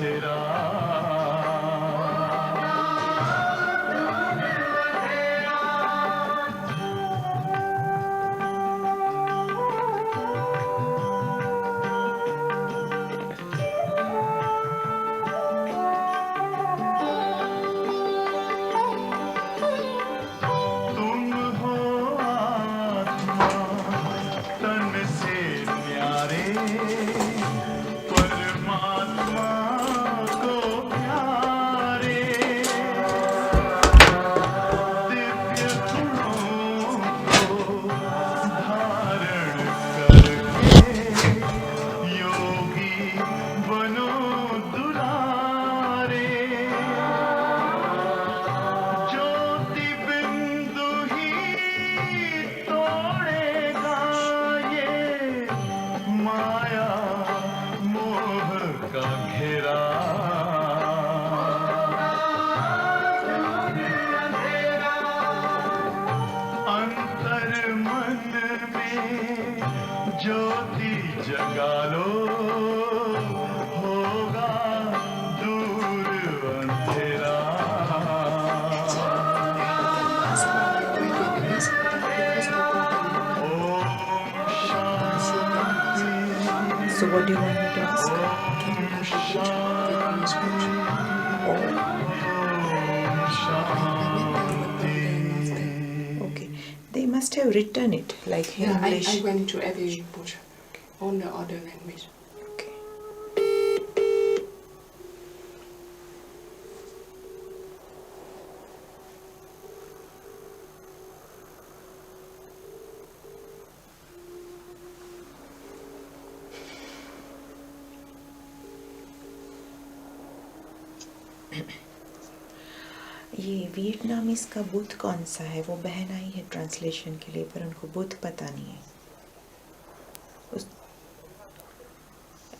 So what do you want me to ask? Okay, they must have written it like English. I went to every butcher on the other language. Okay. ये Vietnamese का बुद्ध कौन सा है? वो बहन आई है translation के लिए पर उनको बुद्ध पता नहीं है,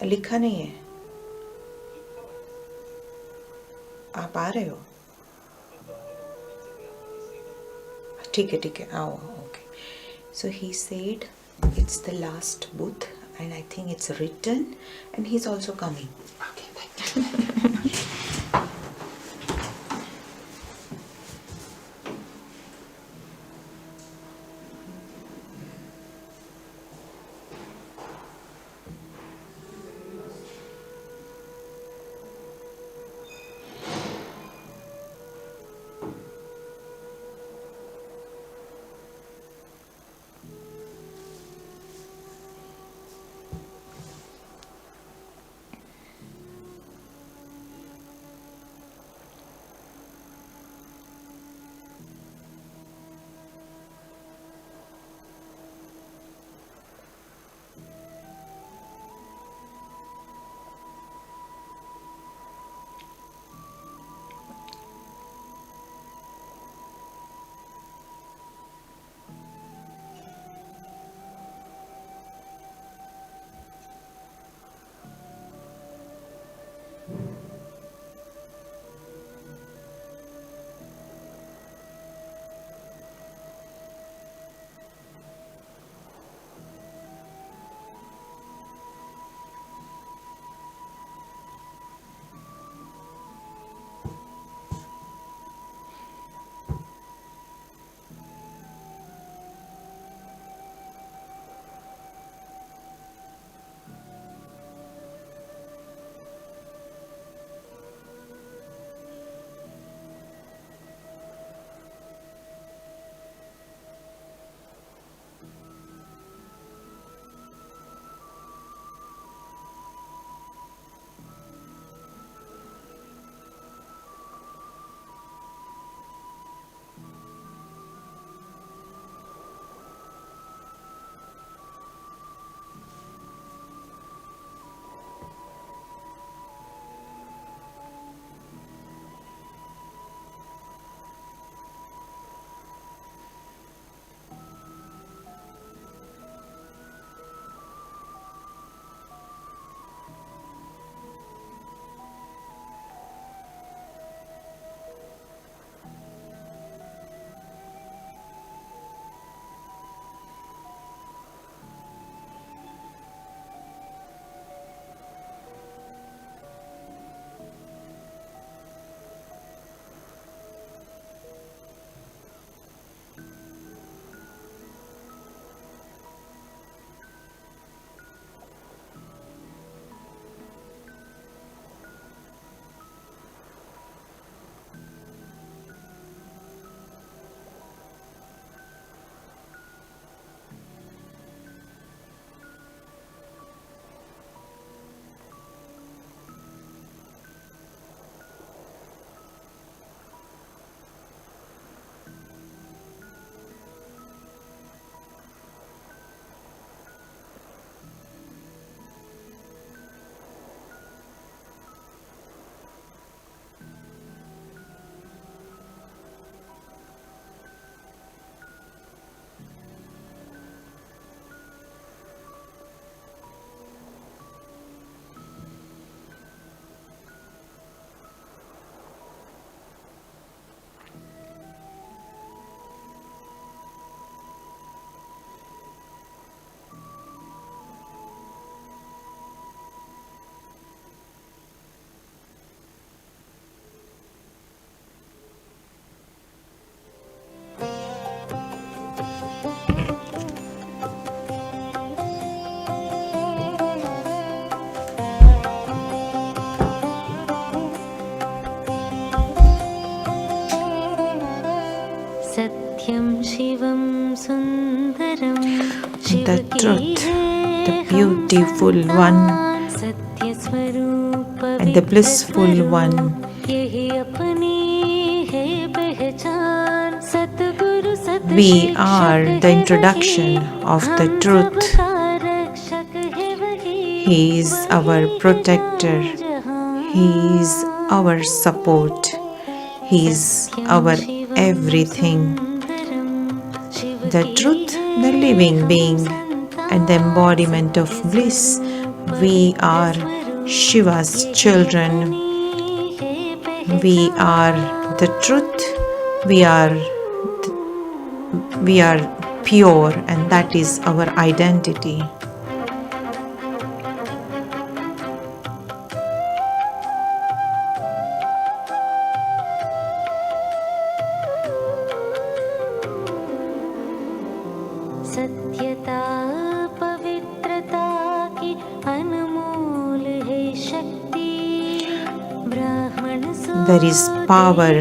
लिखा नहीं है। आप आ रहे हो? ठीक है आओ। Okay, so he said it's the last Buddha and I think it's written and he's also coming. Okay, thank you. the truth, the beautiful one and the blissful one. We are the introduction of the truth. He is our protector. He is our support. He is our everything. The truth, the living being, and the embodiment of bliss. We are Shiva's children. We are the truth. We are pure, and that is our identity. सत्यता पवित्रता की अनमोल है शक्ति ब्राह्मण There is power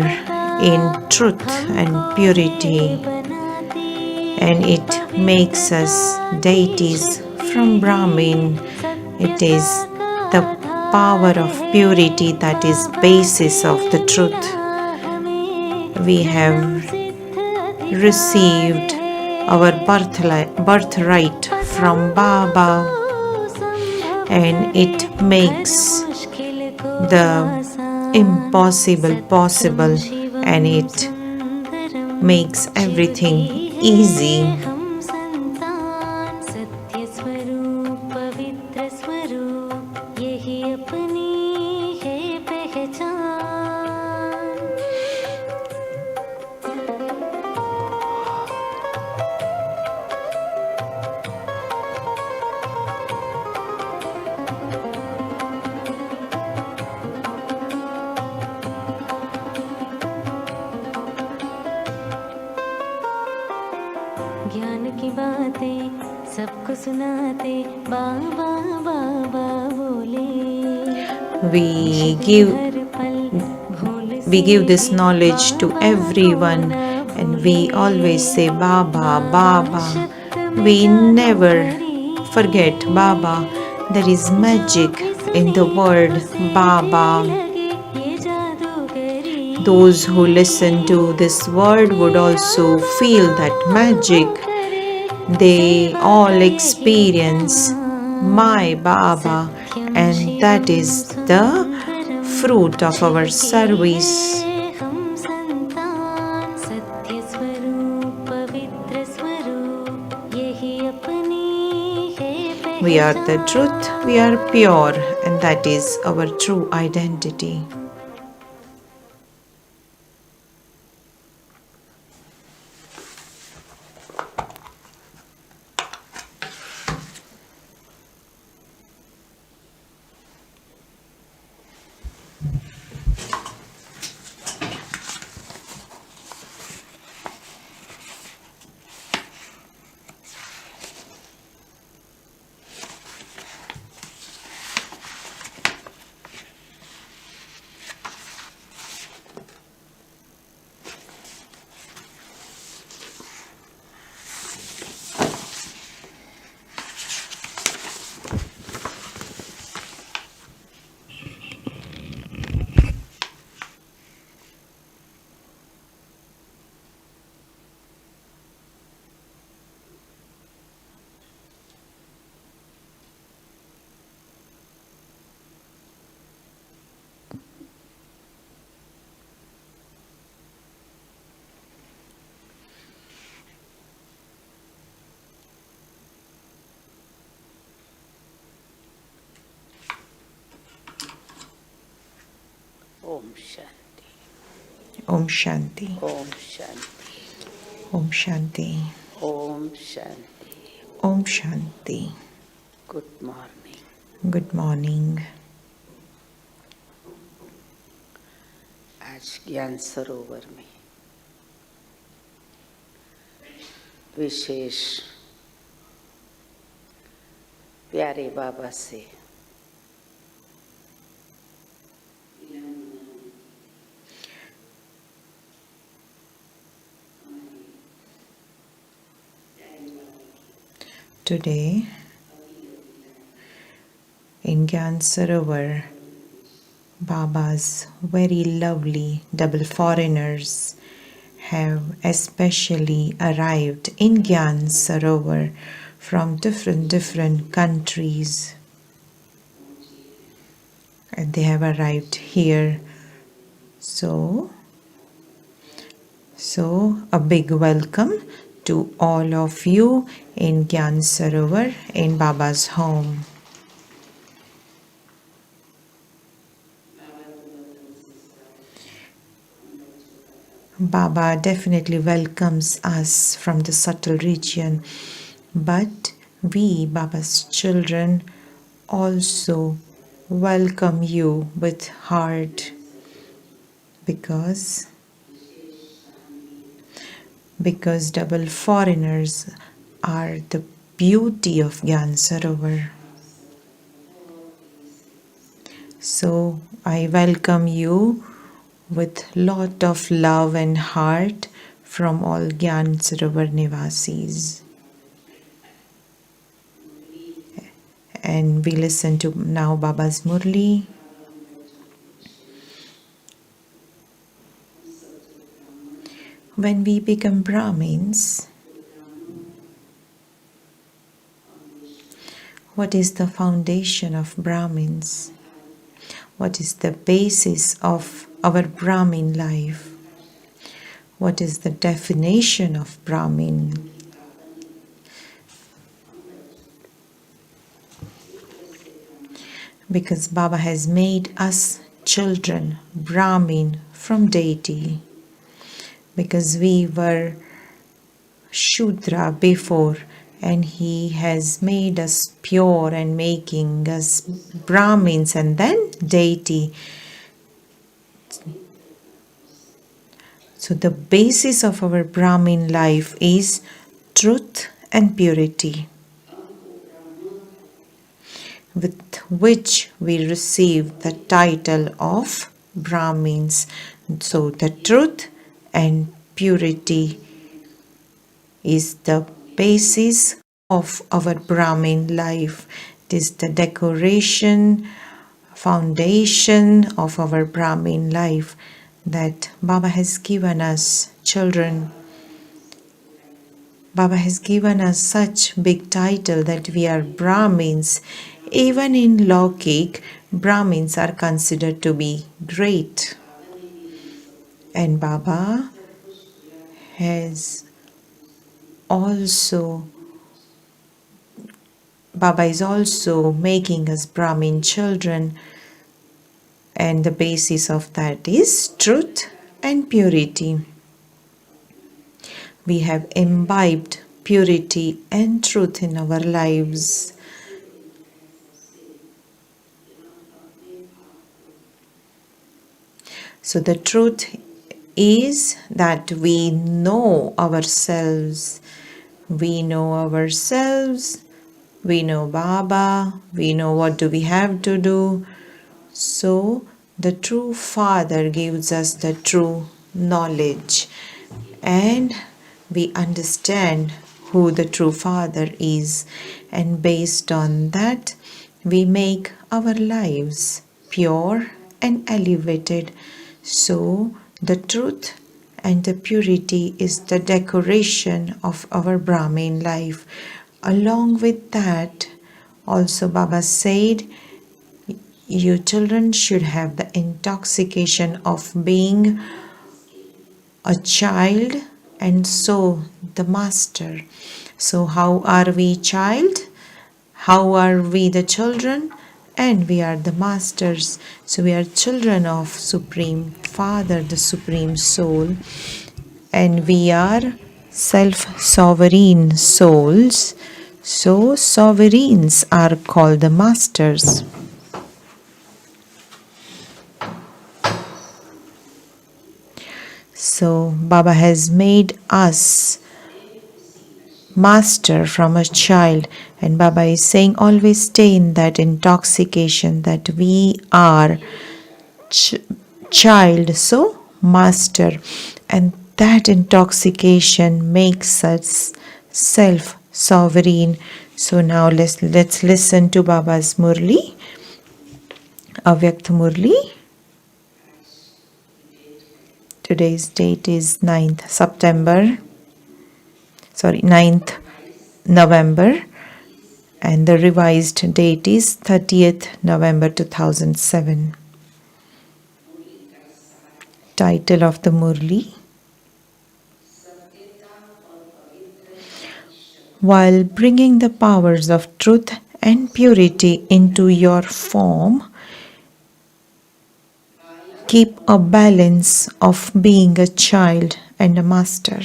in truth and purity, and it makes us deities from Brahmin. It is the power of purity that is basis of the truth. We have received our birthright from Baba, and it makes the impossible possible, and it makes everything easy. ज्ञान की बातें सबको सुनाते बाबा बाबा बोले We give this knowledge to everyone, and we always say Baba, Baba. We never forget Baba. There is magic in the word Baba. Those who listen to this word would also feel that magic. They all experience my Baba, and that is the fruit of our service. We are the truth, we are pure, and that is our true identity. Om Shanti. Om Shanti. Om Shanti. Om Shanti. Om Shanti. Om Shanti. Good morning. Good morning. आज ज्ञान सरोवर में विशेष प्यारे बाबा से Today in Gyan Sarovar, Baba's very lovely double foreigners have especially arrived in Gyan Sarovar from different countries, and they have arrived here. So a big welcome to all of you in Gyan Sarovar in Baba's home. Baba definitely welcomes us from the subtle region, but we, Baba's children, also welcome you with heart, because double foreigners are the beauty of Gyan Sarovar. So I welcome you with lot of love and heart from all Gyan Sarovar Nivasis. And we listen to now Baba's Murli. When we become Brahmins, what is the foundation of Brahmins? What is the basis of our Brahmin life? What is the definition of Brahmin? Because Baba has made us children, Brahmin from deity. Because we were Shudra before, and He has made us pure and making us Brahmins and then deity. So the basis of our Brahmin life is truth and purity, with which we receive the title of Brahmins. So the truth and purity is the basis of our Brahmin life. It is the decoration, foundation of our Brahmin life that Baba has given us, children. Baba has given us such big title that we are Brahmins. Even in Lokik, Brahmins are considered to be great. And Baba is also making us Brahmin children, and the basis of that is truth and purity. We have imbibed purity and truth in our lives. So the truth is that we know ourselves. We know ourselves. We know Baba. We know what do we have to do. So the true Father gives us the true knowledge, and we understand who the true Father is, and based on that we make our lives pure and elevated. So the truth and the purity is the decoration of our Brahmin life. Along with that, also Baba said, you children should have the intoxication of being a child and so the master. So how are we child? How are we the children? And we are the masters. So we are children of Supreme Father, the Supreme Soul, and we are self-sovereign souls. So sovereigns are called the masters. So Baba has made us master from a child, and Baba is saying always stay in that intoxication that we are child, so master, and that intoxication makes us self-sovereign. So now let's listen to Baba's Murli, Avyakt Murli. Today's date is 9th November, and the revised date is 30th November 2007. Title of the Murli: while bringing the powers of truth and purity into your form, keep a balance of being a child and a master.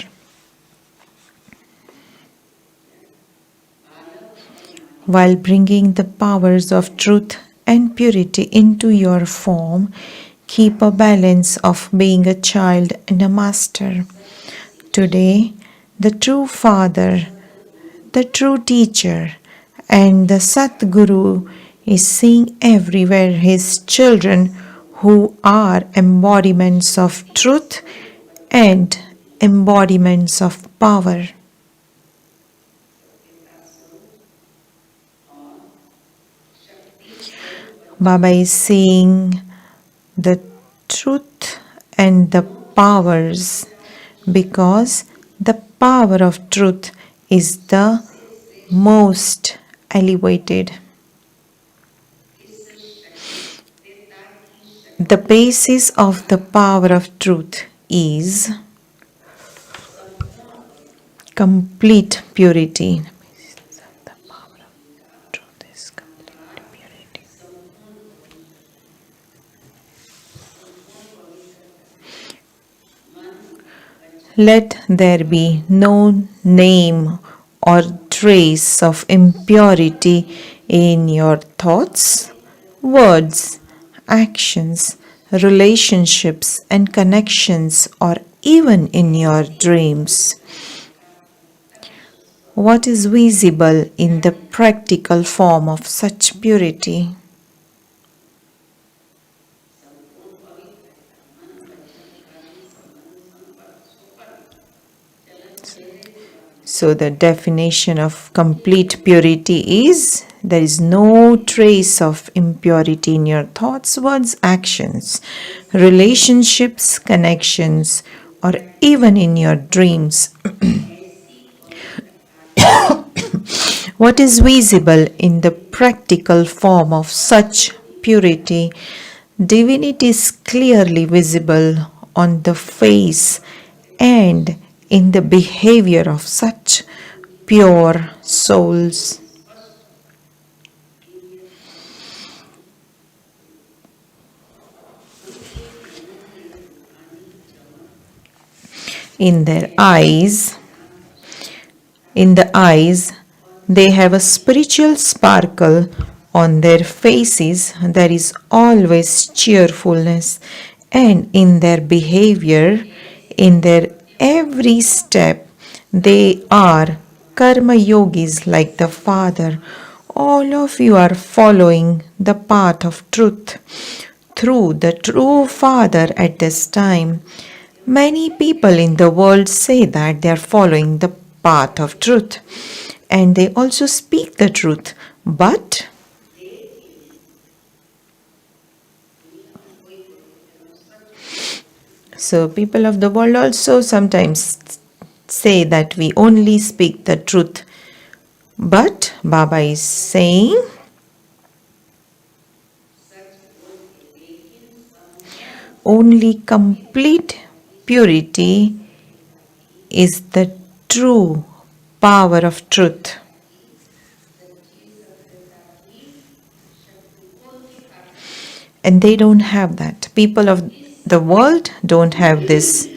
While bringing the powers of truth and purity into your form, keep a balance of being a child and a master. Today, the true Father, the true teacher, and the Satguru is seeing everywhere his children who are embodiments of truth and embodiments of power. Baba is seeing the truth and the powers because the power of truth is the most elevated. The basis of the power of truth is complete purity. The power of truth is complete purity. Let there be no name or trace of impurity in your thoughts, words, actions, relationships, and connections, or even in your dreams. What is visible in the practical form of such purity? So the definition of complete purity is there is no trace of impurity in your thoughts, words, actions, relationships, connections, or even in your dreams. What is visible in the practical form of such purity? Divinity is clearly visible on the face and in the behavior of such pure souls. In the eyes, they have a spiritual sparkle. On their faces, there is always cheerfulness, and in their behavior, in their every step, they are karma yogis like the Father. All of you are following the path of truth through the true Father at this time. Many people in the world say that they are following the path of truth, and they also speak the truth, but so people of the world also sometimes say that we only speak the truth, but Baba is saying only complete purity is the true power of truth. And they don't have that. People of the world don't have this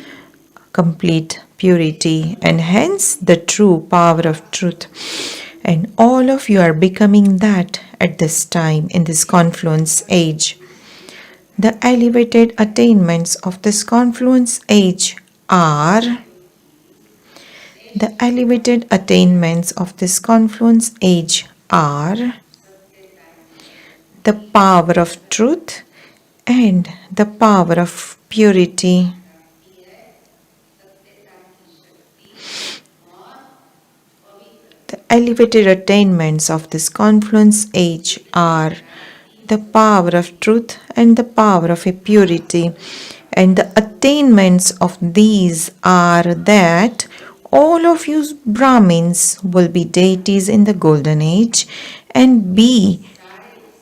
complete purity, and hence the true power of truth. And all of you are becoming that at this time, in this confluence age. The elevated attainments of this confluence age are the elevated attainments of this confluence age are the power of truth and the power of purity. The elevated attainments of this confluence age are the power of truth and the power of purity. And the attainments of these are that all of you Brahmins will be deities in the golden age and be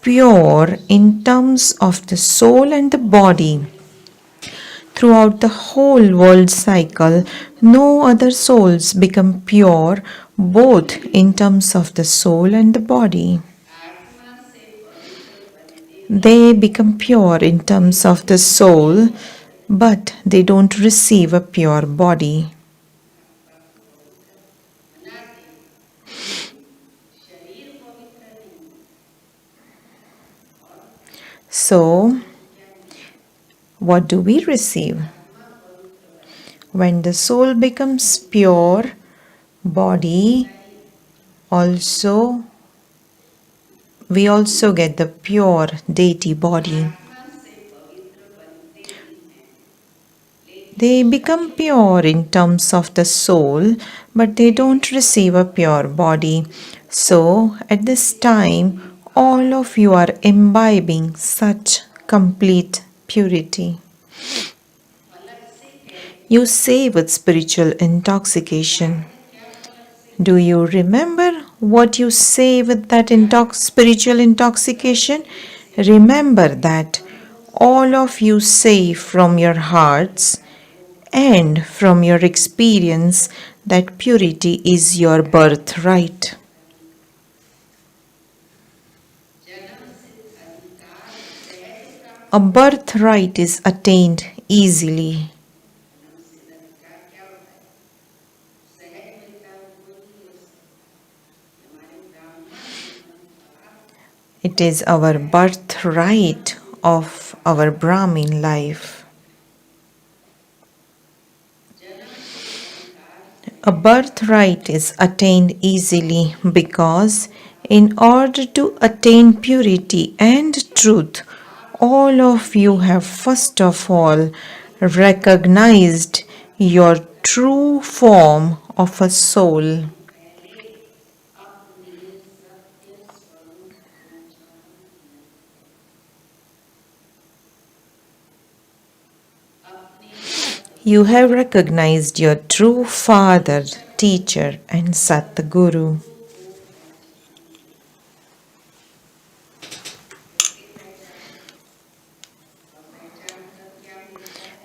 pure in terms of the soul and the body. Throughout the whole world cycle, no other souls become pure both in terms of the soul and the body. They become pure in terms of the soul, but they don't receive a pure body. So, what do we receive? When the soul becomes pure, body also, we also get the pure deity body. They become pure in terms of the soul, but they don't receive a pure body. So, at this time, all of you are imbibing such complete purity. You say with spiritual intoxication. Do you remember what you say with that spiritual intoxication? Remember that all of you say from your hearts and from your experience that purity is your birthright. A birthright is attained easily. It is our birthright of our Brahmin life. A birthright is attained easily because in order to attain purity and truth, all of you have first of all recognized your true form of a soul. You have recognized your true father, teacher, and Satguru.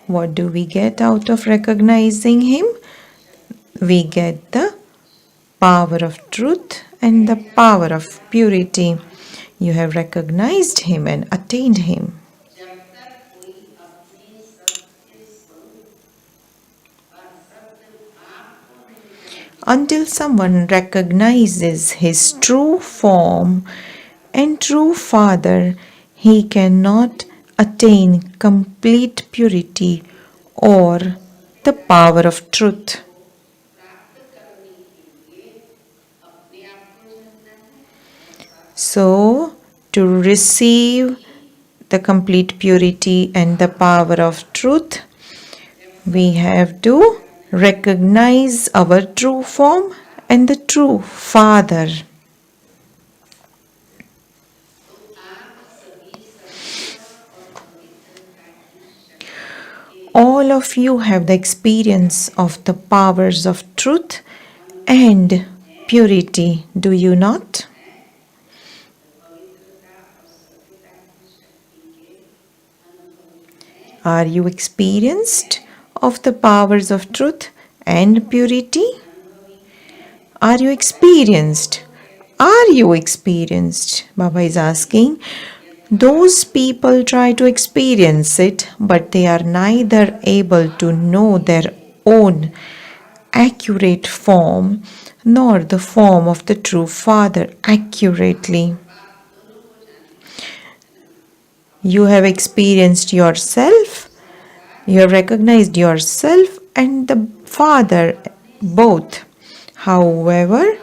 What do we get out of recognizing him? We get the power of truth and the power of purity. You have recognized him and attained him. Until someone recognizes his true form and true father, he cannot attain complete purity or the power of truth. So, to receive the complete purity and the power of truth, we have to recognize our true form and the true Father. All of you have the experience of the powers of truth and purity, do you not? Are you experienced of the powers of truth and purity? Are you experienced? Are you experienced? Baba is asking. Those people try to experience it, but they are neither able to know their own accurate form nor the form of the true Father accurately. You have experienced yourself, you have recognized yourself and the Father both. However,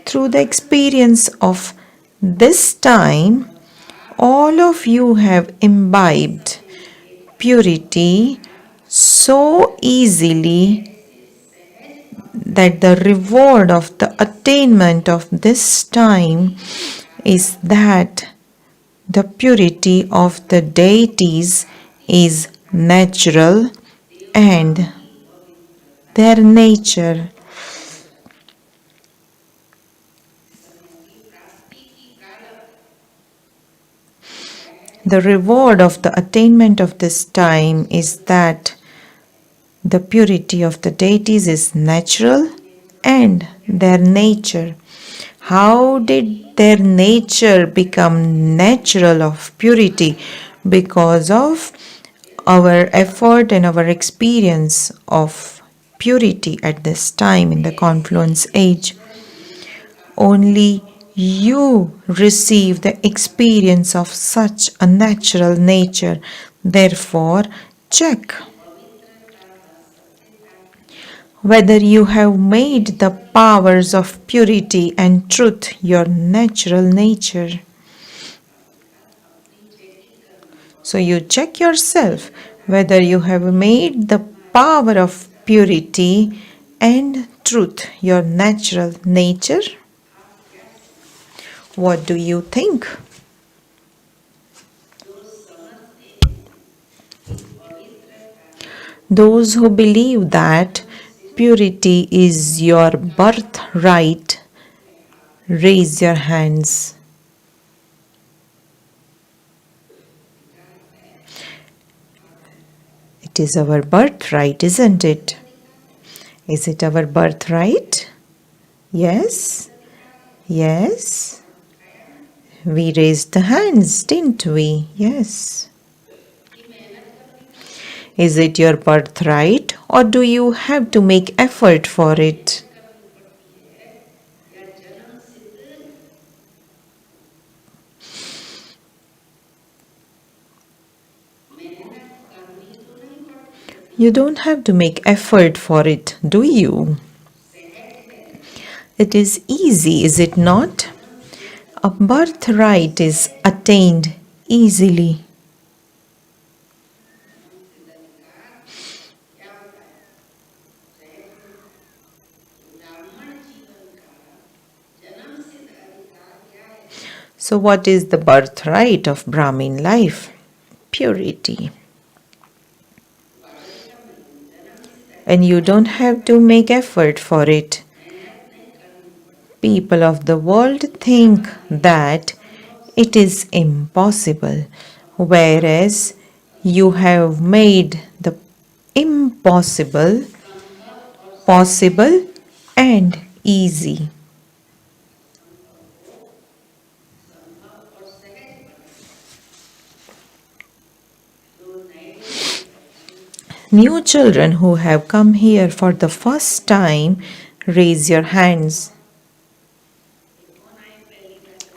through the experience of this time, all of you have imbibed purity so easily that the reward of the attainment of this time is that the purity of the deities is natural and their nature. The reward of the attainment of this time is that the purity of the deities is natural and their nature. How did their nature become natural of purity? Because of our effort and our experience of purity at this time in the confluence age. Only you receive the experience of such a natural nature. Therefore, check whether you have made the powers of purity and truth your natural nature. So you check yourself whether you have made the power of purity and truth your natural nature. What do you think? Those who believe that purity is your birthright, raise your hands. It is our birthright, isn't it? Is it our birthright? Yes? Yes? We raised the hands, didn't we? Yes. Is it your birthright or do you have to make effort for it? You don't have to make effort for it, do you? It is easy, is it not? A birthright is attained easily. So what is the birthright of Brahmin life? Purity. And you don't have to make effort for it. People of the world think that it is impossible, whereas you have made the impossible possible and easy. New children who have come here for the first time, raise your hands.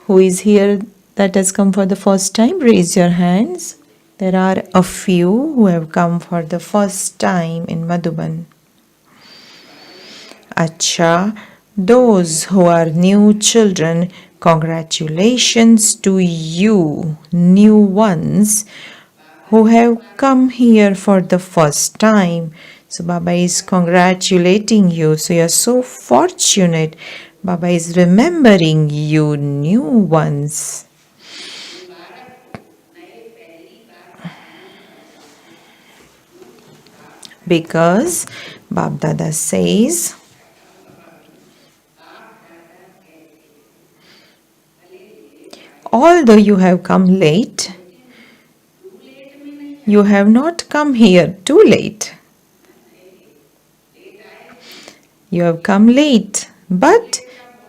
Who is here that has come for the first time? Raise your hands. There are a few who have come for the first time in Madhuban. Acha, those who are new children, congratulations to you, new ones, who have come here for the first time. So Baba is congratulating you. So you are so fortunate. Baba is remembering you, new ones. Because Bab Dada says, although you have come late, you have not come here too late. You have come late, but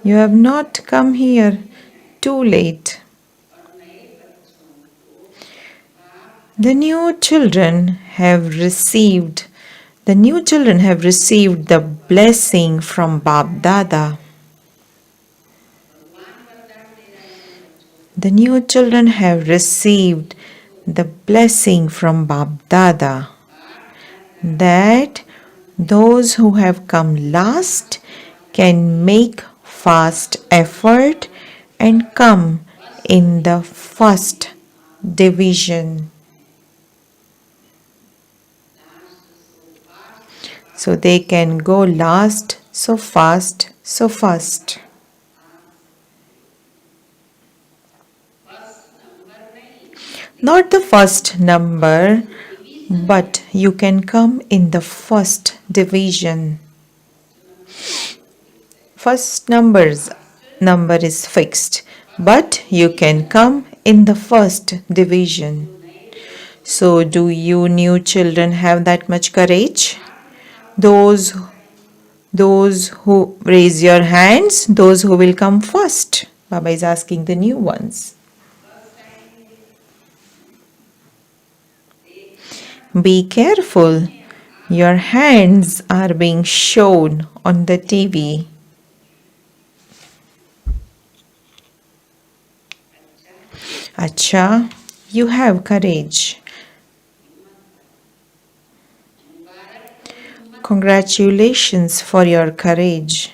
you have not come here too late. The new children have received the blessing from Bab Dada. The new children have received the blessing from Bab Dada that those who have come last can make fast effort and come in the first division. So they can go last so fast, so fast. Not the first number, but you can come in the first division. First number is fixed, but you can come in the first division. So, do you new children have that much courage? Those who raise your hands, those who will come first. Baba is asking the new ones. Be careful. Your hands are being shown on the TV. Acha, you have courage. Congratulations for your courage.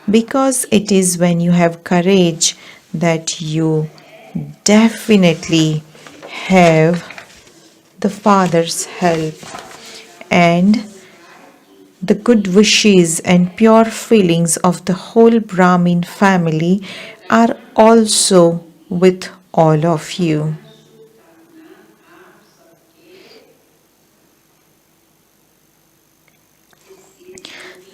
Because it is when you have courage that you definitely have the Father's help, and the good wishes and pure feelings of the whole Brahmin family are also with all of you.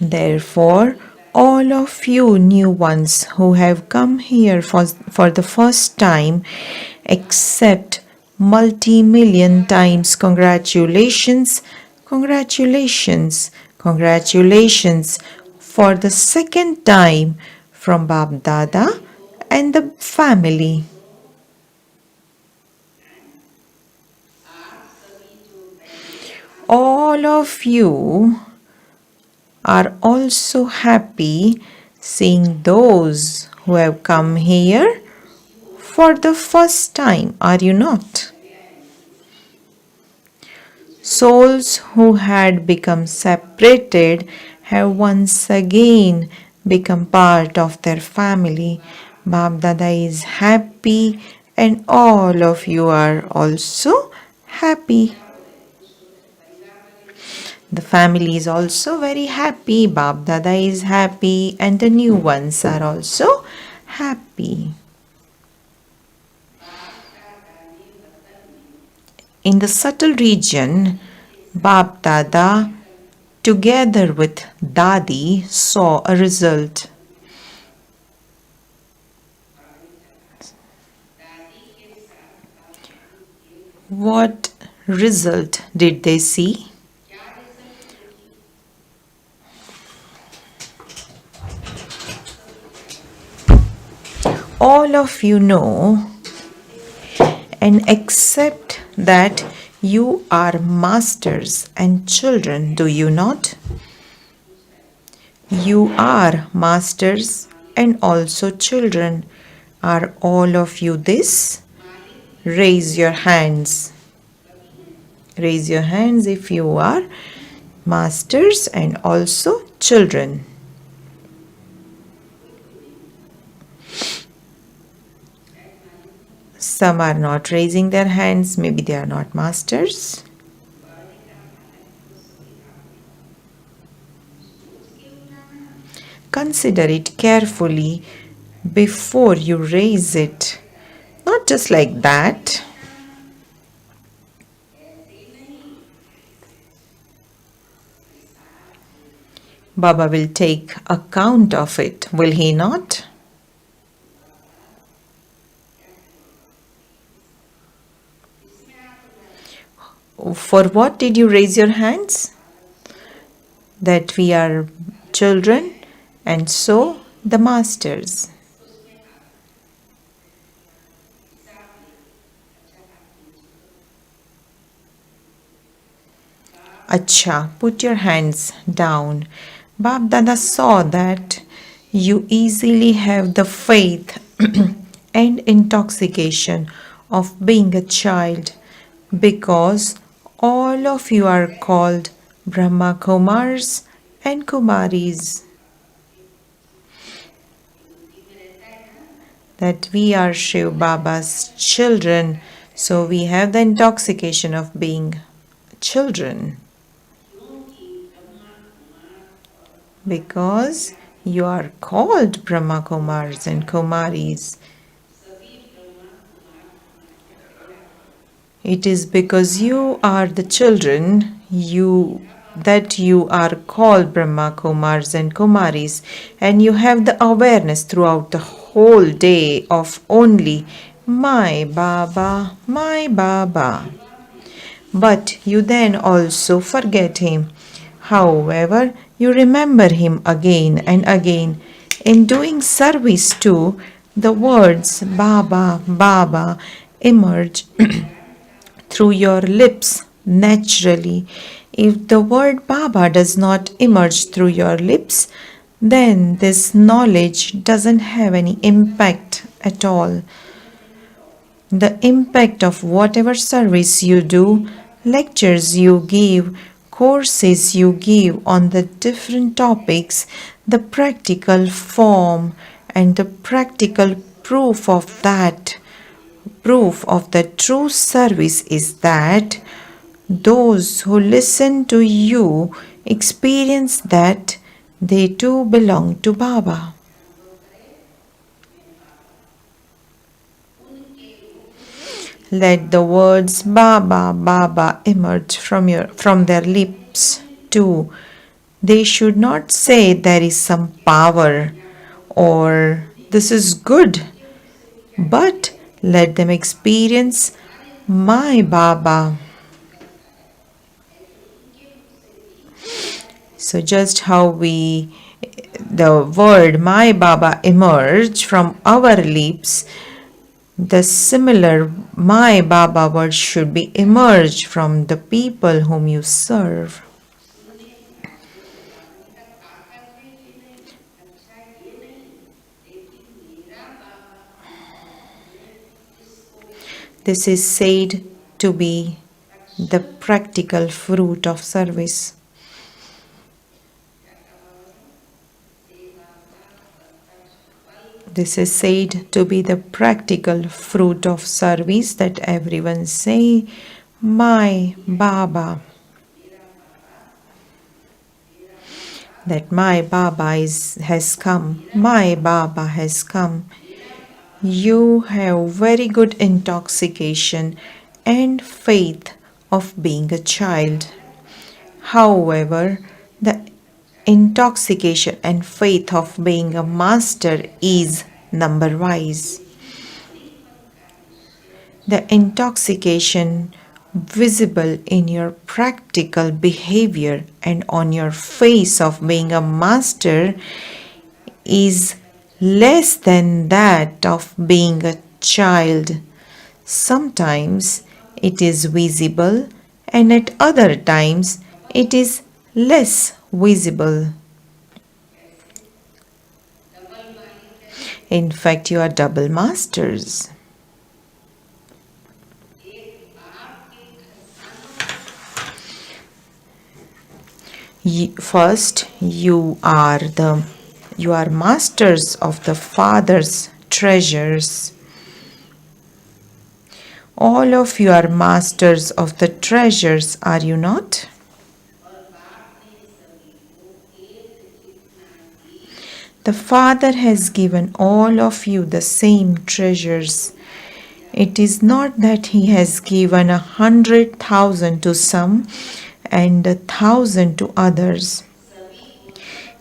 Therefore, all of you new ones who have come here for the first time, accept multi-million times congratulations, congratulations, congratulations for the second time from Bab Dada and the family. All of you are also happy seeing those who have come here for the first time, are you not? Souls who had become separated have once again become part of their family. Bab Dada is happy and all of you are also happy. The family is also very happy. Bab Dada is happy and the new ones are also happy. In the subtle region, Bab Dada together with Dadi saw a result. What result did they see? All of you know and accept that you are masters and children, do you not? You are masters and also children. Are all of you this? Raise your hands. Raise your hands if you are masters and also children. Some are not raising their hands, maybe they are not masters. Consider it carefully before you raise it. Not just like that. Baba will take account of it, will he not? For what did you raise your hands? That we are children and so the masters. Acha, put your hands down. Bab Dada saw that you easily have the faith and intoxication of being a child, because all of you are called Brahma Kumaris and Kumaris. That we are Shiv Baba's children, so we have the intoxication of being children. because you are called Brahma Kumaris and Kumaris. It is because you are the children that you are called Brahma Kumaris and Kumaris, and you have the awareness throughout the whole day of only my Baba, my Baba. But you then also forget him. However, you remember him again and again. In doing service too, the words Baba, Baba emerge through your lips naturally. If the word Baba does not emerge through your lips, then this knowledge doesn't have any impact at all. The impact of whatever service you do, lectures you give, courses you give on the different topics, the practical form and the practical proof of the true service is that those who listen to you experience that they too belong to Baba. Let the words Baba, Baba emerge from their lips too. They should not say there is some power or this is good, but let them experience my Baba. So just how the word my Baba emerge from our lips, the similar my Baba word should be emerged from the people whom you serve. This is said to be the practical fruit of service. This is said to be the practical fruit of service, that everyone say, my Baba. That my Baba has come. My Baba has come. You have very good intoxication and faith of being a child. However, the intoxication and faith of being a master is number-wise. The intoxication visible in your practical behavior and on your face of being a master is less than that of being a child. Sometimes it is visible and at other times it is less visible. In fact, you are double masters. First, you are masters of the Father's treasures. All of you are masters of the treasures, are you not? The Father has given all of you the same treasures. It is not that He has given 100,000 to some and 1,000 to others.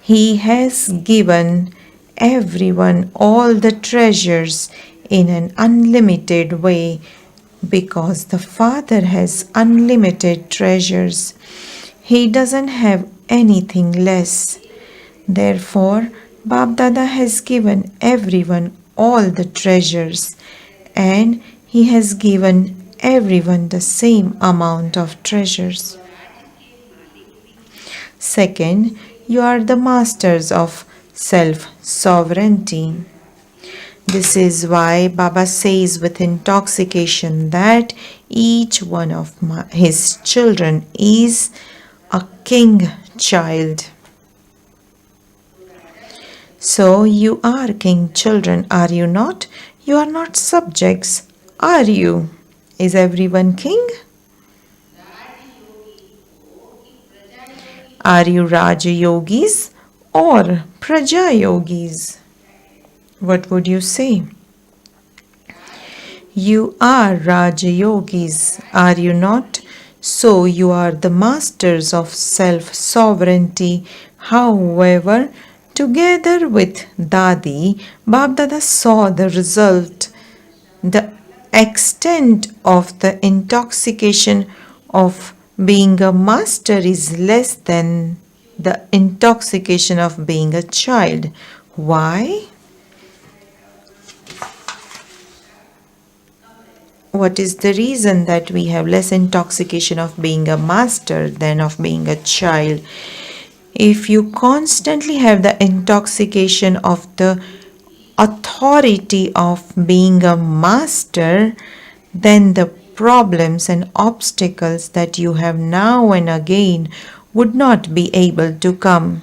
He has given everyone all the treasures in an unlimited way, because the Father has unlimited treasures. He doesn't have anything less. Therefore, Bab Dada has given everyone all the treasures, and He has given everyone the same amount of treasures. Second, you are the masters of self-sovereignty. This is why Baba says with intoxication that each one of his children is a king child. So you are king children, are you not? You are not subjects, are you? Is everyone king? Are you Raja Yogis or Praja Yogis? What would you say? You are Raja Yogis, are you not? So you are the masters of self-sovereignty. However, together with Dadi, Babdada saw the result. The extent of the intoxication of being a master is less than the intoxication of being a child. Why? What is the reason that we have less intoxication of being a master than of being a child? If you constantly have the intoxication of the authority of being a master, then the problems and obstacles that you have now and again would not be able to come.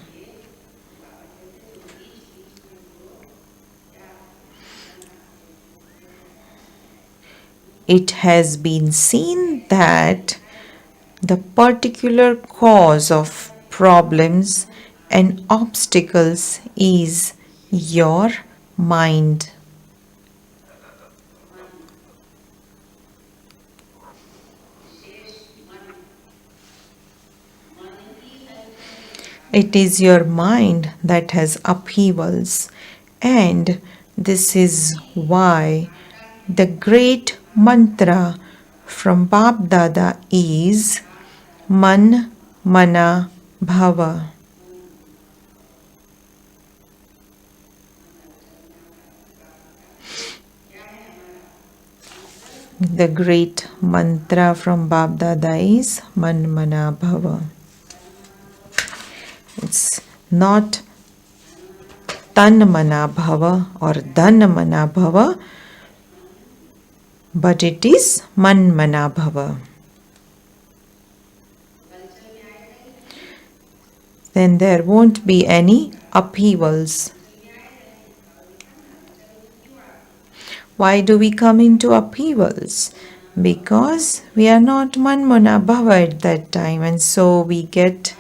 It has been seen that the particular cause of problems and obstacles is your mind. It is your mind that has upheavals, and this is why the great mantra from Bap Dada is Man Mana Bhava. The great mantra from Bap Dada is Man Mana Bhava. It's not Tan Mana Bhava or Dhan Mana Bhava, but it is Man Mana Bhava. Then there won't be any upheavals. Why do we come into upheavals? Because we are not Man Mana Bhava at that time, and so we get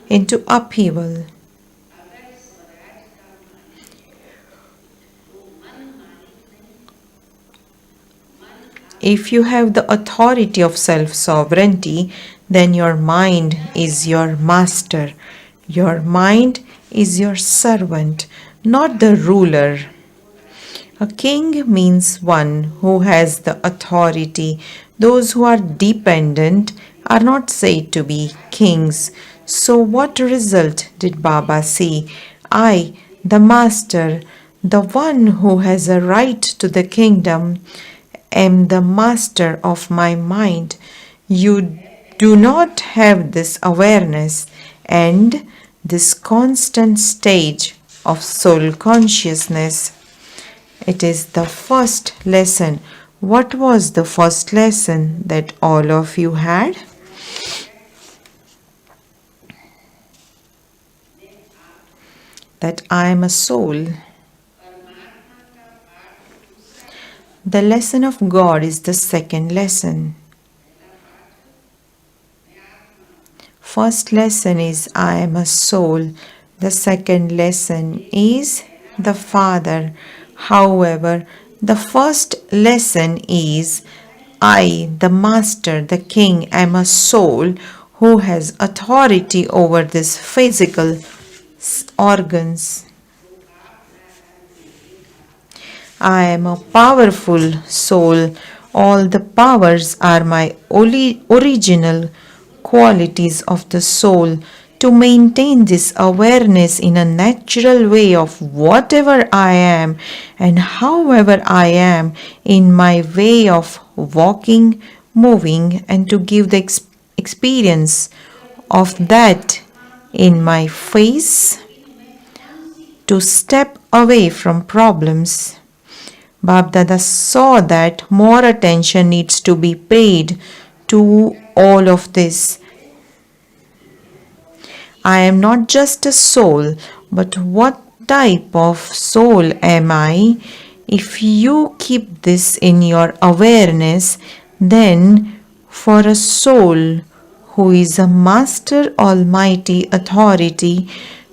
into upheaval. If you have the authority of self-sovereignty, then your mind is your master. Your mind is your servant, not the ruler. A king means one who has the authority. Those who are dependent are not said to be kings. So what result did Baba see? I, the master, the one who has a right to the kingdom, am the master of my mind. You do not have this awareness and this constant stage of soul consciousness. It is the first lesson. What was the first lesson that all of you had? That I am a soul. The lesson of God is the second lesson. First lesson is I am a soul. The second lesson is the Father. However, the first lesson is I, the Master, the King, am a soul who has authority over these physical organs. I am a powerful soul. All the powers are my original qualities of the soul. To maintain this awareness in a natural way of whatever I am and however I am in my way of walking, moving, and to give the experience of that in my face, to step away from problems. Bap Dada saw that more attention needs to be paid to all of this. I am not just a soul, but what type of soul am I? If you keep this in your awareness, then for a soul who is a master almighty authority,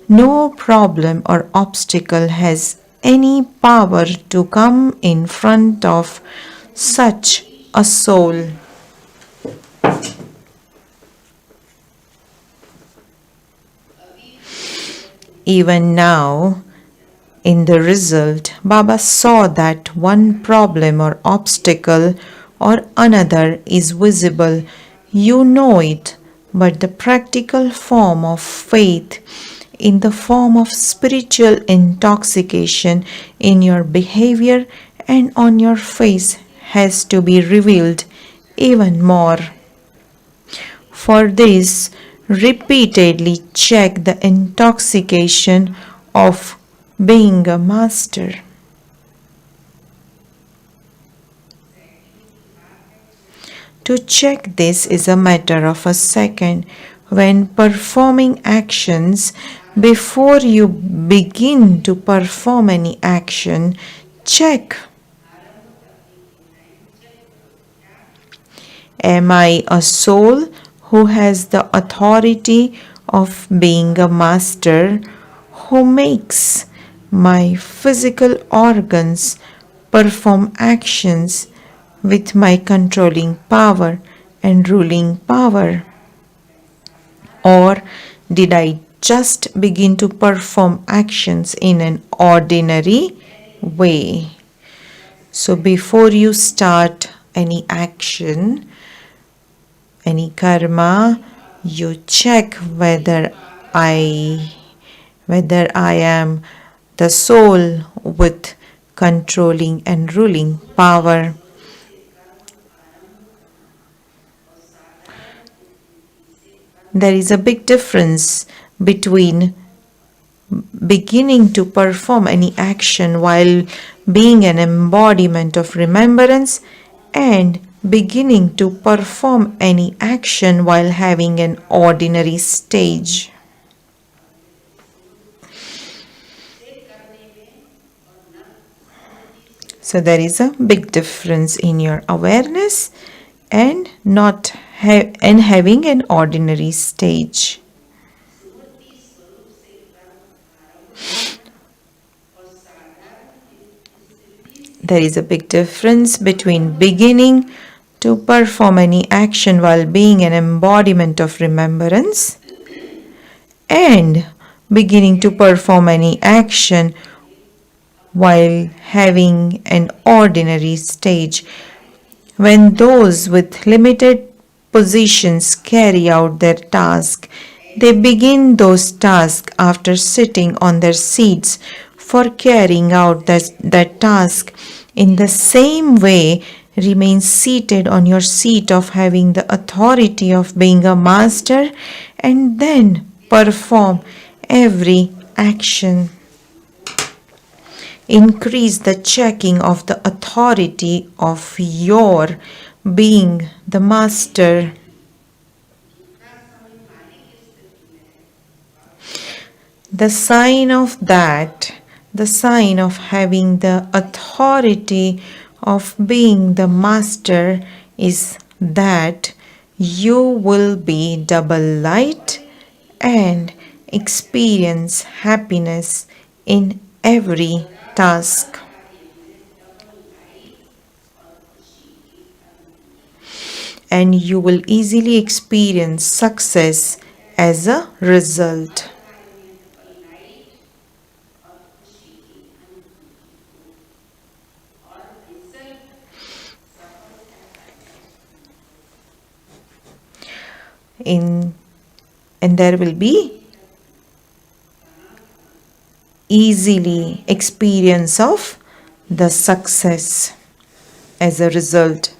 No problem or obstacle has any power to come in front of such a soul. Even now, in the result, Baba saw that one problem or obstacle or another is visible. You know it, but the practical form of faith in the form of spiritual intoxication in your behavior and on your face has to be revealed even more. For this, repeatedly check the intoxication of being a master. To check this is a matter of a second. When performing actions, before you begin to perform any action, check. Am I a soul who has the authority of being a master, who makes my physical organs perform actions with my controlling power and ruling power? Or did I just begin to perform actions in an ordinary way? So before you start any action, any karma, you check whether I am the soul with controlling and ruling power. There is a big difference between beginning to perform any action while being an embodiment of remembrance and beginning to perform any action while having an ordinary stage. So there is a big difference in your awareness and having an ordinary stage. There is a big difference between beginning to perform any action while being an embodiment of remembrance and beginning to perform any action while having an ordinary stage. When those with limited positions carry out their task, they begin those tasks after sitting on their seats for carrying out that task. In the same way, remain seated on your seat of having the authority of being a master and then perform every action. Increase the checking of the authority of your being the master. The sign of that, the sign of having the authority of being the master is that you will be double light and experience happiness in every task. And you will easily experience success as a result. And there will be easily experience of the success as a result.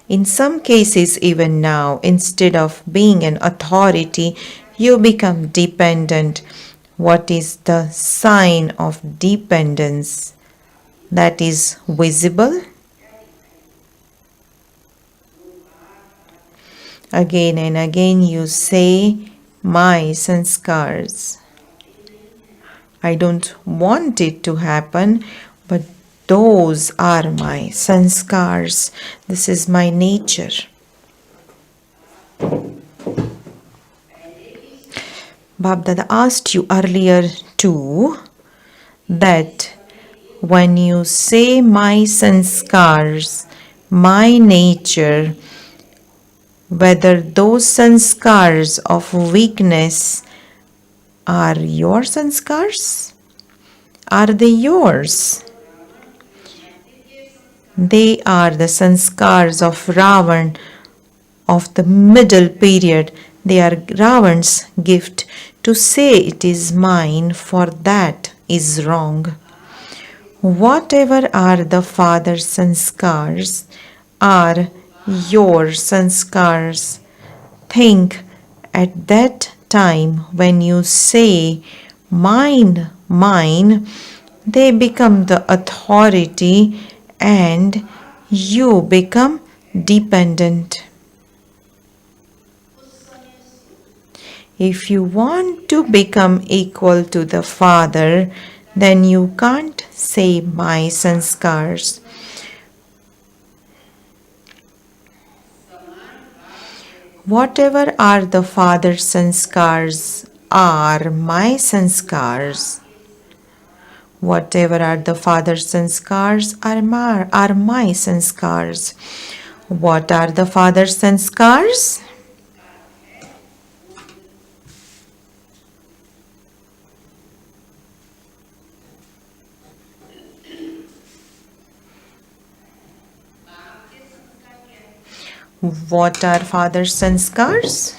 In some cases, even now, instead of being an authority, you become dependent. What is the sign of dependence that is visible? Again and again you say, my sanskars. I don't want it to happen, but those are my sanskars. This is my nature. Babdada asked you earlier too that when you say my sanskars, my nature, whether those sanskars of weakness are your sanskars? Are they yours? They are the sanskars of Ravan of the middle period. They are Ravan's gift. To say it is mine, for that is wrong. Whatever are the father's sanskars are your sanskars. Think at that time when you say mine, mine, they become the authority and you become dependent. If you want to become equal to the Father, then you can't say my sanskars. Whatever are the Father's sanskars are my sanskars. Whatever are the Father's sanskars are my sanskars. What are the Father's sanskars? What are Father's sanskars?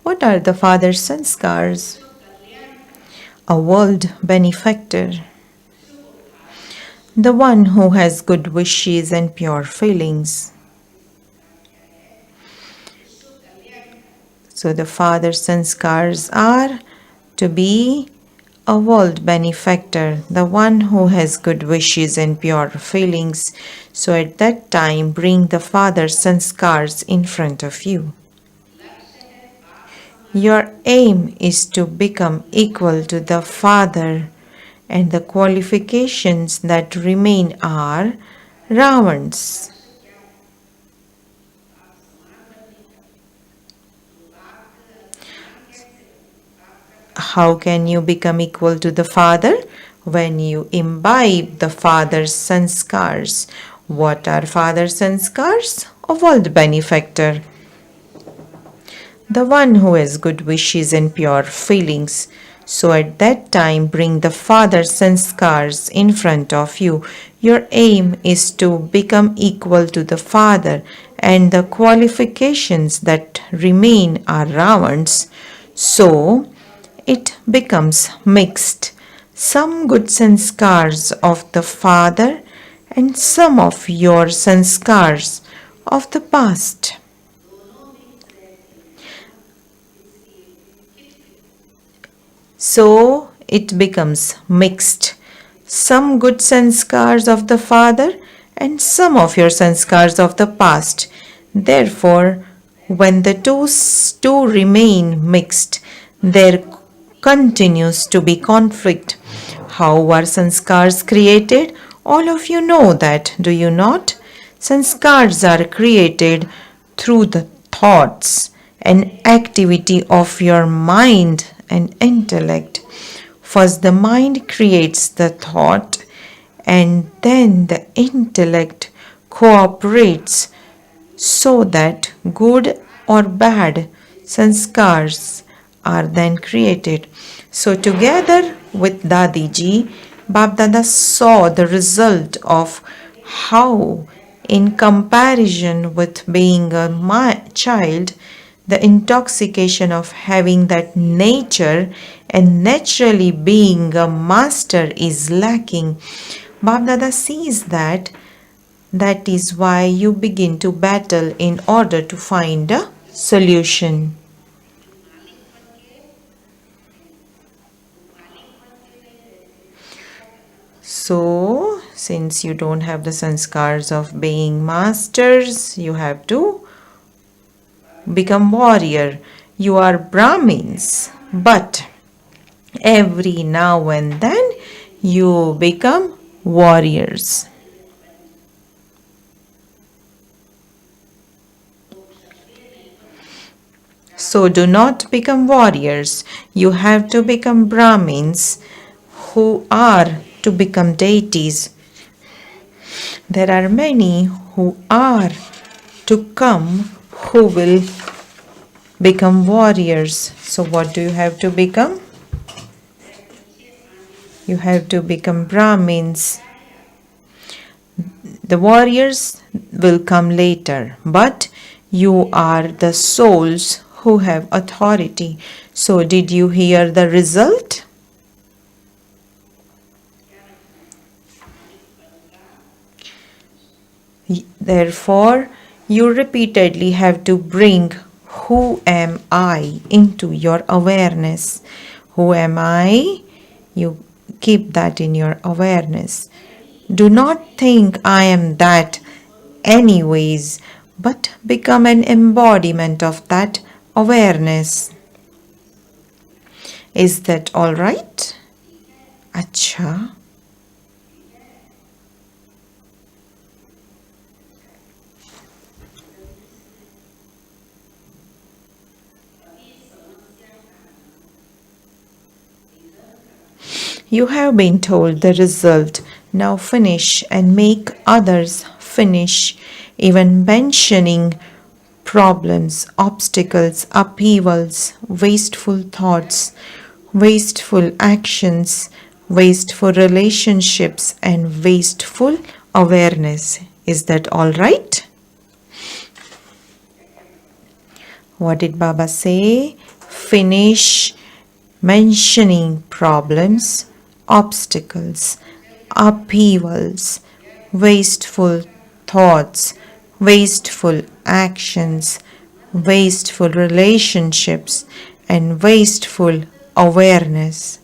What are the Father's sanskars? A world benefactor. The one who has good wishes and pure feelings. So the Father's sanskars are to be a world benefactor, the one who has good wishes and pure feelings. So at that time, bring the Father's sanskars in front of you. Your aim is to become equal to the Father, and the qualifications that remain are Ravan's. How can you become equal to the Father? When you imbibe the Father's sanskars. What are Father's sanskars? A world benefactor. The one who has good wishes and pure feelings. So at that time, bring the Father's sanskars in front of you. Your aim is to become equal to the Father, and the qualifications that remain are Ravan's. So it becomes mixed. Some good sanskars of the Father and some of your sanskars of the past. So it becomes mixed. Some good sanskars of the Father and some of your sanskars of the past. Therefore, when the two remain mixed, there continues to be conflict. How are sanskars created? All of you know that, do you not? Sanskars are created through the thoughts and activity of your mind and intellect. First, the mind creates the thought, and then the intellect cooperates so that good or bad sanskars are then created. So together with Dadiji, Babdada saw the result of how, in comparison with being a child, the intoxication of having that nature and naturally being a master is lacking. Babdada sees that. That is why you begin to battle in order to find a solution. So, since you don't have the sanskars of being masters, you have to become warrior. You are Brahmins, but every now and then you become warriors. So do not become warriors. You have to become Brahmins who are to become deities. There are many who are to come who will become warriors. So what do you have to become? You have to become Brahmins. The warriors will come later, but you are the souls who have authority. So did you hear the result? Therefore, you repeatedly have to bring who am I into your awareness. Who am I? You keep that in your awareness. Do not think I am that anyways, but become an embodiment of that awareness. Is that all right? Acha. You have been told the result. Now finish and make others finish. Even mentioning problems, obstacles, upheavals, wasteful thoughts, wasteful actions, wasteful relationships, and wasteful awareness. Is that all right? What did Baba say? Finish mentioning problems, obstacles, upheavals, wasteful thoughts, wasteful actions, wasteful relationships, and wasteful awareness.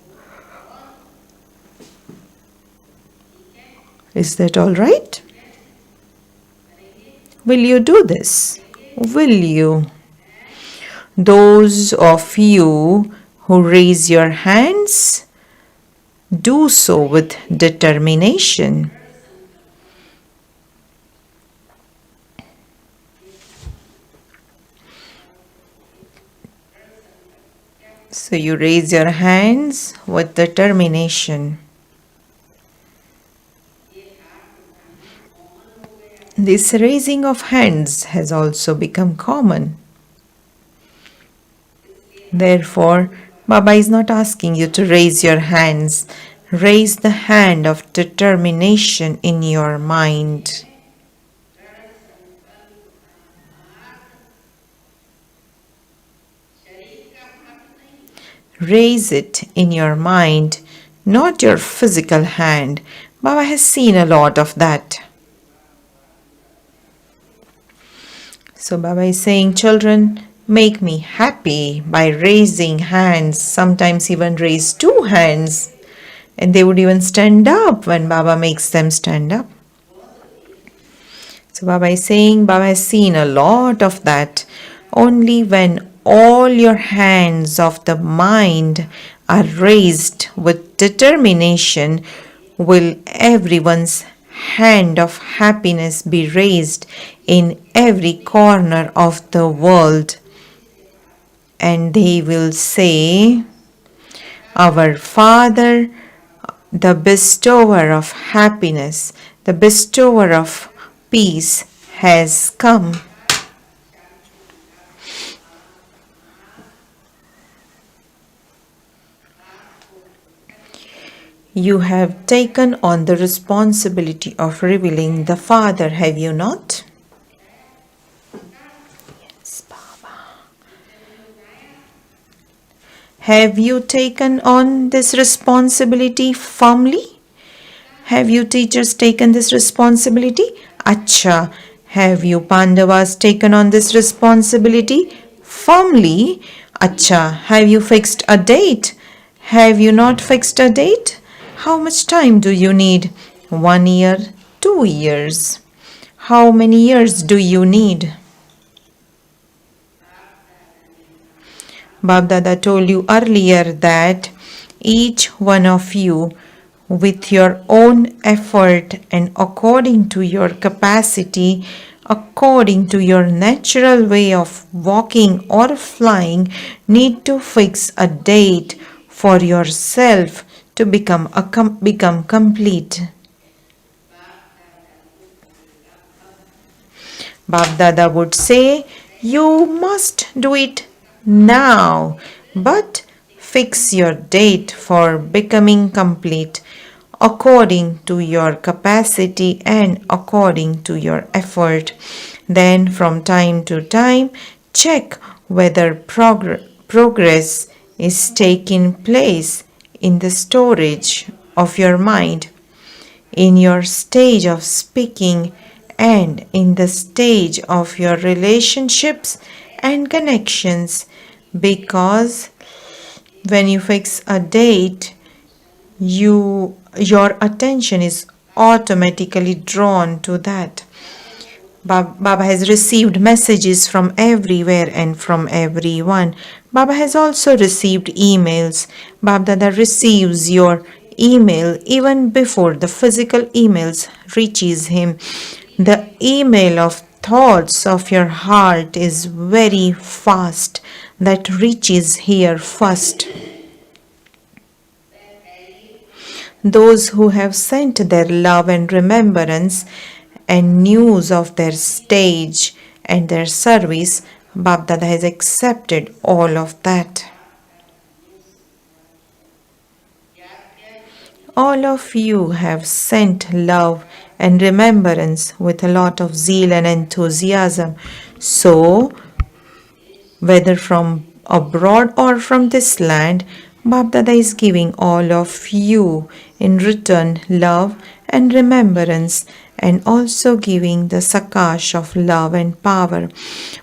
Is that all right? Will you do this? Will you? Those of you who raise your hands, do so with determination. So you raise your hands with determination. This raising of hands has also become common. Therefore, Baba is not asking you to raise your hands. Raise the hand of determination in your mind. Raise it in your mind, not your physical hand. Baba has seen a lot of that. So Baba is saying, children, make me happy by raising hands, sometimes even raise two hands. And they would even stand up when Baba makes them stand up. So Baba is saying, Baba has seen a lot of that. Only when all your hands of the mind are raised with determination will everyone's hand of happiness be raised in every corner of the world. And they will say, our Father, the bestower of happiness, the bestower of peace has come. You have taken on the responsibility of revealing the Father, have you not? Yes, Baba. Have you taken on this responsibility firmly? Have you teachers taken this responsibility? Acha. Have you Pandavas taken on this responsibility firmly? Acha. Have you fixed a date? Have you not fixed a date? How much time do you need? 1 year, 2 years. How many years do you need? Bab Dada told you earlier that each one of you, with your own effort and according to your capacity, according to your natural way of walking or flying, need to fix a date for yourself to become complete. Bab Dada would say, you must do it now, but fix your date for becoming complete according to your capacity and according to your effort. Then from time to time, check whether progress is taking place in the storage of your mind, in your stage of speaking, and in the stage of your relationships and connections, because when you fix a date, your attention is automatically drawn to that. Baba has received messages from everywhere and from everyone. Baba has also received emails. Baba Dada receives your email even before the physical emails reaches him. The email of thoughts of your heart is very fast, that reaches here first. Those who have sent their love and remembrance and news of their stage and their service, Bab Dada has accepted all of that. All of you have sent love and remembrance with a lot of zeal and enthusiasm. So, whether from abroad or from this land, Bab Dada is giving all of you in return love and remembrance, and also giving the sakash of love and power,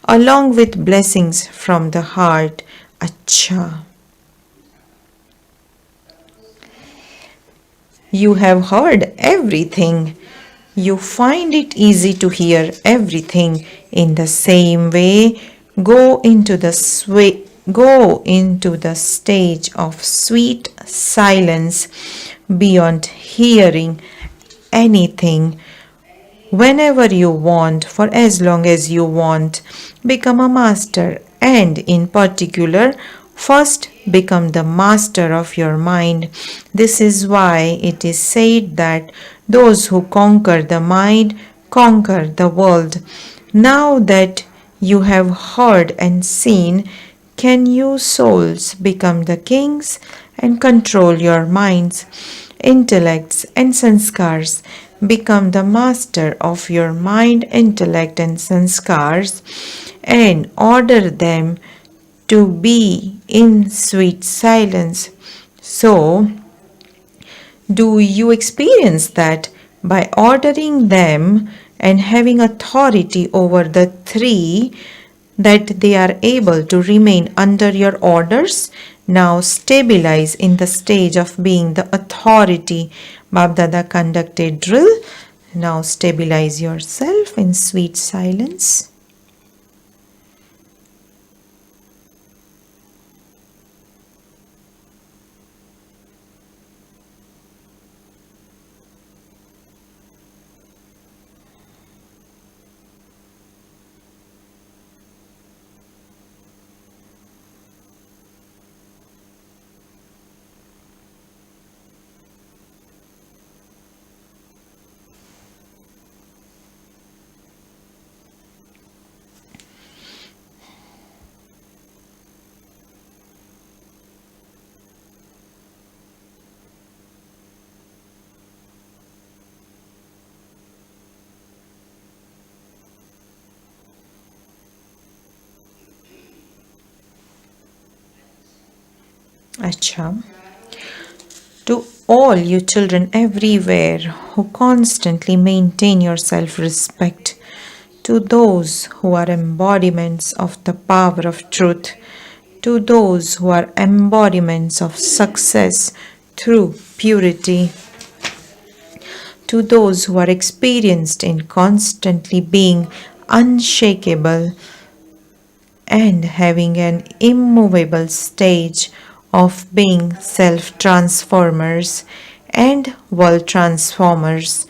along with blessings from the heart. Acha. You have heard everything. You find it easy to hear everything. In the same way, go into the stage of sweet silence beyond hearing anything. Whenever you want, for as long as you want, become a master, and in particular, first become the master of your mind. This is why it is said that those who conquer the mind conquer the world. Now that you have heard and seen, can you souls become the kings and control your minds, intellects and sanskars? Become the master of your mind, intellect and sanskars, and order them to be in sweet silence. So, do you experience that by ordering them and having authority over the three, that they are able to remain under your orders? Now stabilize in the stage of being the authority. Bab Dada conducted drill. Now stabilize yourself in sweet silence. Acha. To all you children everywhere who constantly maintain your self-respect, to those who are embodiments of the power of truth, to those who are embodiments of success through purity, to those who are experienced in constantly being unshakable and having an immovable stage of being self-transformers and world transformers,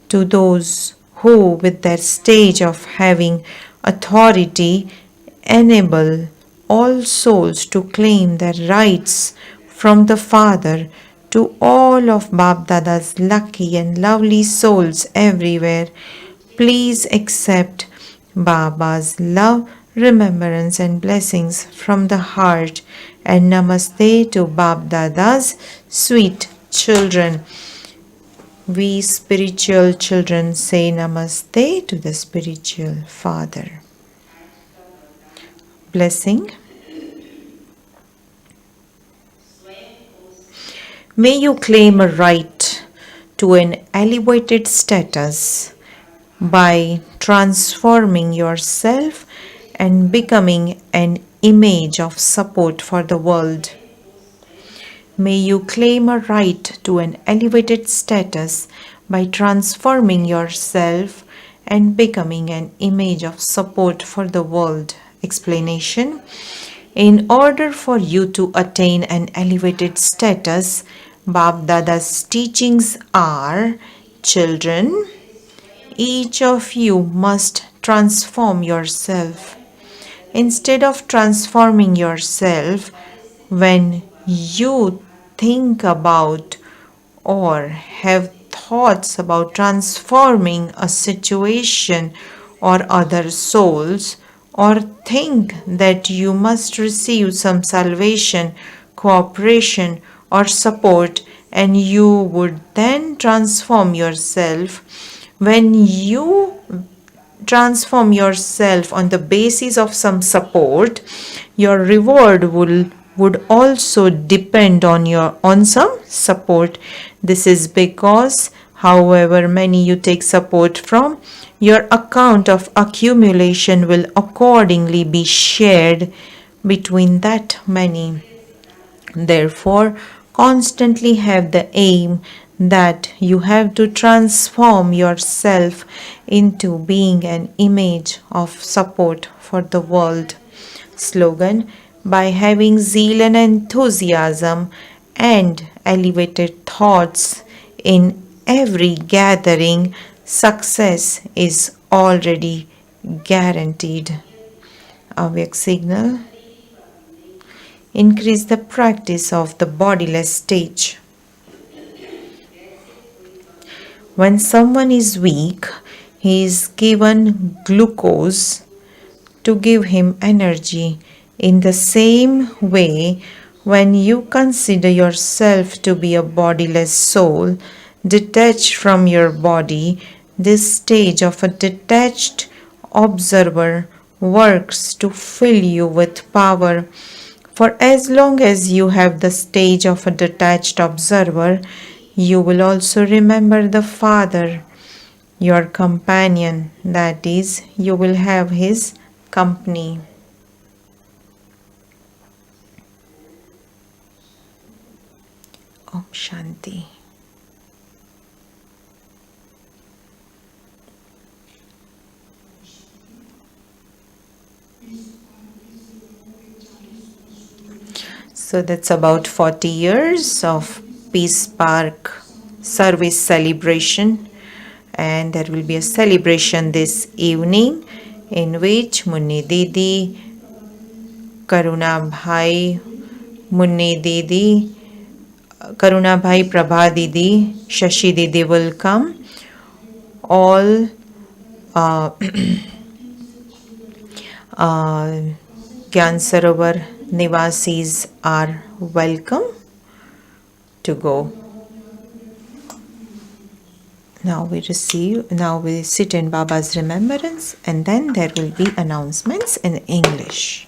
to those who, with their stage of having authority, enable all souls to claim their rights from the Father. To all of Bab Dada's lucky and lovely souls everywhere, please accept Baba's love, remembrance and blessings from the heart, and namaste to Bab Dada's sweet children. We spiritual children say namaste to the spiritual father. Blessing. May you claim a right to an elevated status by transforming yourself and becoming an image of support for the world. May you claim a right to an elevated status by transforming yourself and becoming an image of support for the world. Explanation. In order for you to attain an elevated status, Bab Dada's teachings are, children, each of you must transform yourself. Instead of transforming yourself, when you think about or have thoughts about transforming a situation or other souls, or think that you must receive some salvation, cooperation, or support, and you would then transform yourself. When you transform yourself on the basis of some support, your reward would also depend on some support. This is because however many you take support from, your account of accumulation will accordingly be shared between that many. Therefore, constantly have the aim that you have to transform yourself into being an image of support for the world. Slogan: by having zeal and enthusiasm and elevated thoughts in every gathering, success is already guaranteed. Avyak signal. Increase the practice of the bodiless stage. When someone is weak, he is given glucose to give him energy. In the same way, when you consider yourself to be a bodiless soul, detached from your body, this stage of a detached observer works to fill you with power. For as long as you have the stage of a detached observer, you will also remember the Father, your companion, that is, you will have his company. Om Shanti. So that's about 40 years of Peace Park service celebration, and there will be a celebration this evening in which Munni Didi, Karuna Bhai, Munni Didi, Karuna Bhai, Prabha Didi, Shashi Didi will come. All Gyan Sarovar Nivasis are welcome to go. Now we sit in Baba's remembrance, and then there will be announcements in English.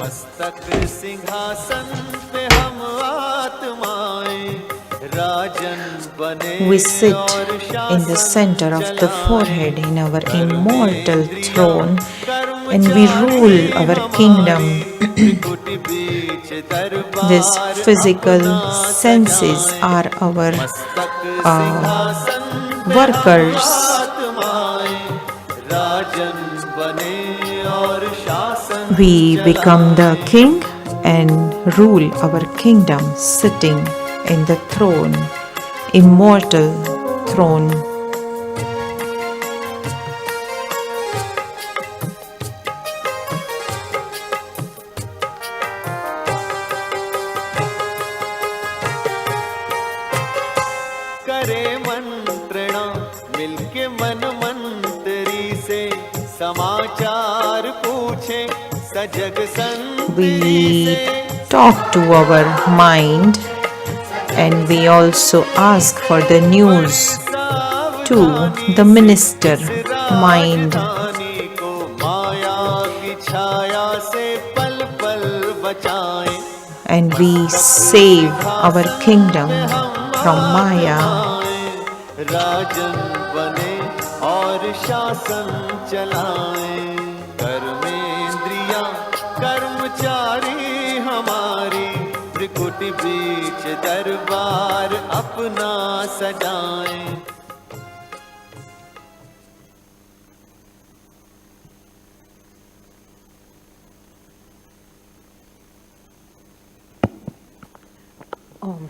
मस्तक सिंहासन पे हम आत्माएं राजन बने We sit in the center of the forehead in our immortal throne, and we rule our kingdom. These physical senses are our workers. We become the king and rule our kingdom sitting in the throne, immortal throne. करे मंत्रणा मिलके मन मंत्री से समाचार पूछे सजग संतरी We से talk to our mind and we also ask for the news to the minister mind. राजधानी को माया की छाया से पल पल बचाएं And we save our kingdom from Maya. राजन बने और शासन चलाएं कर्मेंद्रियां कर्मचारी हमारी त्रिकुट बीच दरबार अपना सजाएं Om